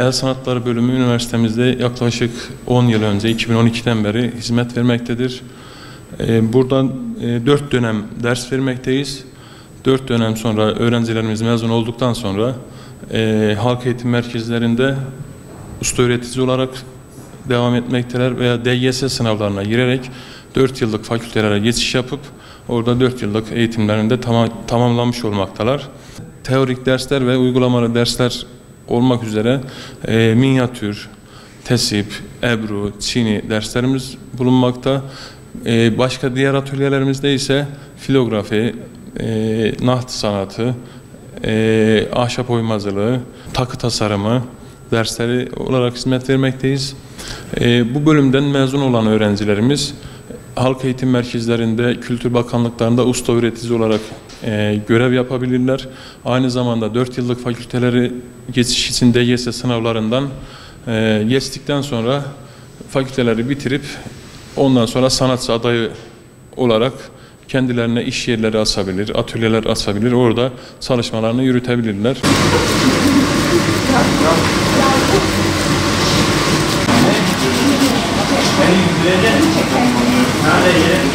El Sanatları Bölümü üniversitemizde yaklaşık 10 yıl önce 2012'den beri hizmet vermektedir. Buradan 4 dönem ders vermekteyiz. 4 dönem sonra öğrencilerimiz mezun olduktan sonra halk eğitim merkezlerinde usta öğretici olarak devam etmekteler veya DYS sınavlarına girerek 4 yıllık fakültelere geçiş yapıp orada 4 yıllık eğitimlerinde tamamlanmış olmaktalar. Teorik dersler ve uygulamalı dersler olmak üzere minyatür, tesip, ebru, çini derslerimiz bulunmakta. Başka diğer atölyelerimizde ise filografi, naht sanatı, ahşap oymacılığı, takı tasarımı dersleri olarak hizmet vermekteyiz. Bu bölümden mezun olan öğrencilerimiz halk eğitim merkezlerinde, Kültür Bakanlıklarında usta öğretici olarak görev yapabilirler. Aynı zamanda 4 yıllık fakülteleri geçiş için DYS sınavlarından geçtikten sonra fakülteleri bitirip ondan sonra sanatçı adayı olarak kendilerine iş yerleri açabilir, atölyeler açabilir, orada çalışmalarını yürütebilirler. Nereye?